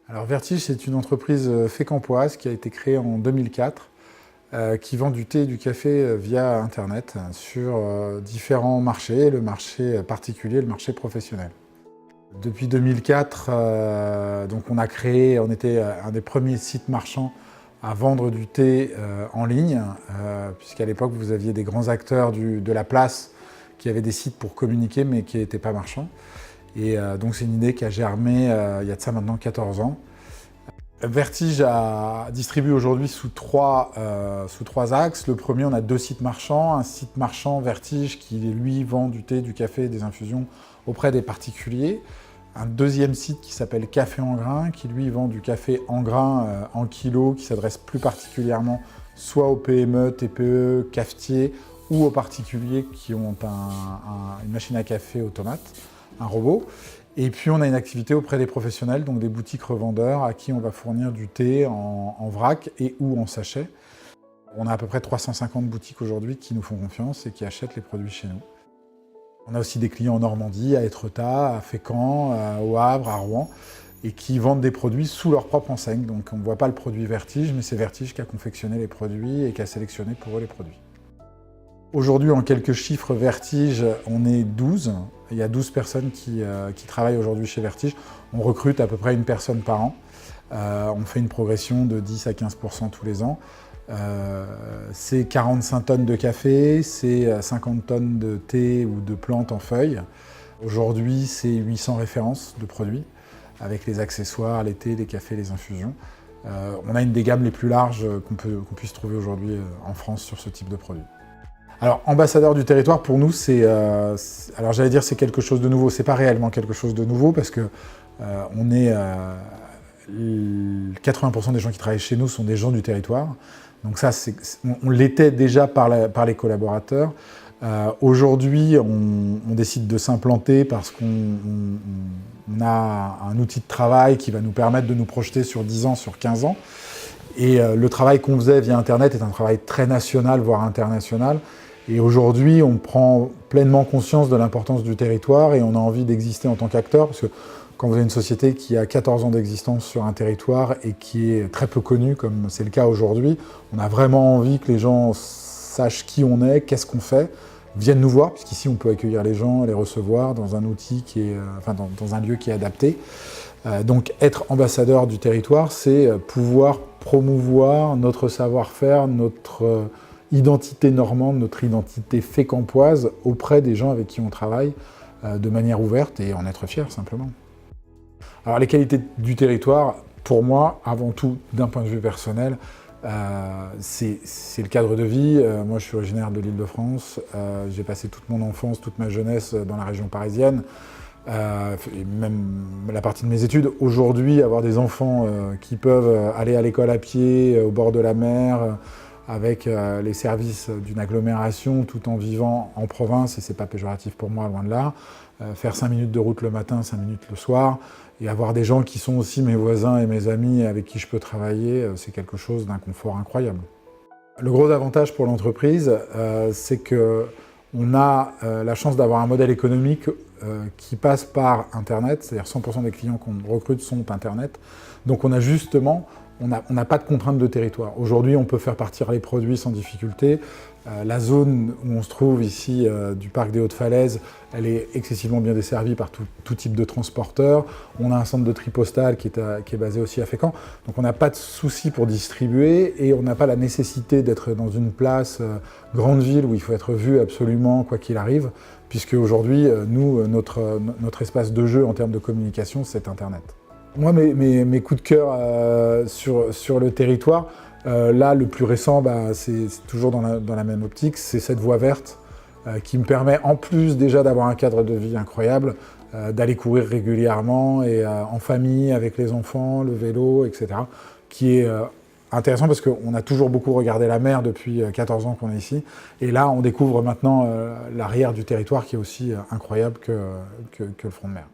Alors Vertige, c'est une entreprise fécampoise qui a été créée en 2004, qui vend du thé et du café via Internet sur différents marchés, le marché particulier et le marché professionnel. Depuis 2004, donc on était un des premiers sites marchands à vendre du thé en ligne, puisqu'à l'époque vous aviez des grands acteurs de la place qui avaient des sites pour communiquer mais qui n'étaient pas marchands. Et donc c'est une idée qui a germé il y a de ça maintenant 14 ans. Vertige distribue aujourd'hui sous trois axes. Le premier, on a 2 sites marchands. Un site marchand Vertige qui, lui, vend du thé, du café et des infusions auprès des particuliers. Un deuxième site qui s'appelle Café en Grains, qui lui vend du café en grains en kilos, qui s'adresse plus particulièrement soit aux PME, TPE, cafetiers ou aux particuliers qui ont une machine à café automate, un robot. Et puis on a une activité auprès des professionnels, donc des boutiques revendeurs à qui on va fournir du thé en vrac et ou en sachet. On a à peu près 350 boutiques aujourd'hui qui nous font confiance et qui achètent les produits chez nous. On a aussi des clients en Normandie, à Étretat, à Fécamp, au Havre, à Rouen, et qui vendent des produits sous leur propre enseigne. Donc on ne voit pas le produit Vertige, mais c'est Vertige qui a confectionné les produits et qui a sélectionné pour eux les produits. Aujourd'hui, en quelques chiffres, Vertige, on est 12. Il y a 12 personnes qui travaillent aujourd'hui chez Vertige. On recrute à peu près une personne par an. On fait une progression de 10 à 15% tous les ans. C'est 45 tonnes de café, c'est 50 tonnes de thé ou de plantes en feuilles. Aujourd'hui, c'est 800 références de produits, avec les accessoires, les thés, les cafés, les infusions. On a une des gammes les plus larges qu'on puisse trouver aujourd'hui en France sur ce type de produit. Alors, ambassadeur du territoire, pour nous, alors j'allais dire c'est quelque chose de nouveau. C'est pas réellement quelque chose de nouveau parce que 80% des gens qui travaillent chez nous sont des gens du territoire. Donc ça, on l'était déjà par les collaborateurs. Aujourd'hui, on décide de s'implanter parce qu'on a un outil de travail qui va nous permettre de nous projeter sur 10 ans, sur 15 ans. Et le travail qu'on faisait via Internet est un travail très national, voire international. Et aujourd'hui, on prend pleinement conscience de l'importance du territoire et on a envie d'exister en tant qu'acteur, parce que quand vous avez une société qui a 14 ans d'existence sur un territoire et qui est très peu connue, comme c'est le cas aujourd'hui, on a vraiment envie que les gens sachent qui on est, qu'est-ce qu'on fait, viennent nous voir, puisqu'ici on peut accueillir les gens, les recevoir dans un outil dans un lieu qui est adapté. Donc être ambassadeur du territoire, c'est pouvoir promouvoir notre savoir-faire, notre identité normande, notre identité fécampoise auprès des gens avec qui on travaille de manière ouverte et en être fier simplement. Alors les qualités du territoire, pour moi, avant tout d'un point de vue personnel, c'est le cadre de vie. Moi je suis originaire de l'Île-de-France, j'ai passé toute mon enfance, toute ma jeunesse dans la région parisienne. Et même la partie de mes études, aujourd'hui, avoir des enfants qui peuvent aller à l'école à pied, au bord de la mer, avec les services d'une agglomération, tout en vivant en province, et c'est pas péjoratif pour moi, loin de là, faire 5 minutes de route le matin, 5 minutes le soir, et avoir des gens qui sont aussi mes voisins et mes amis avec qui je peux travailler, c'est quelque chose d'un confort incroyable. Le gros avantage pour l'entreprise, c'est qu'on a la chance d'avoir un modèle économique qui passe par Internet, c'est-à-dire 100% des clients qu'on recrute sont Internet. Donc on a justement, on n'a pas de contrainte de territoire. Aujourd'hui, on peut faire partir les produits sans difficulté. La zone où on se trouve ici, du parc des Hautes-Falaises, elle est excessivement bien desservie par tout type de transporteurs. On a un centre de tri postal qui est basé aussi à Fécamp. Donc on n'a pas de souci pour distribuer et on n'a pas la nécessité d'être dans une place, grande ville, où il faut être vu absolument quoi qu'il arrive, puisque aujourd'hui, nous, notre espace de jeu en termes de communication, c'est Internet. Moi, mes coups de cœur sur le territoire, là, le plus récent, c'est toujours dans la même optique, c'est cette voie verte qui me permet, en plus déjà d'avoir un cadre de vie incroyable, d'aller courir régulièrement et en famille, avec les enfants, le vélo, etc. Qui est intéressant parce qu'on a toujours beaucoup regardé la mer depuis 14 ans qu'on est ici. Et là, on découvre maintenant l'arrière du territoire qui est aussi incroyable que le front de mer.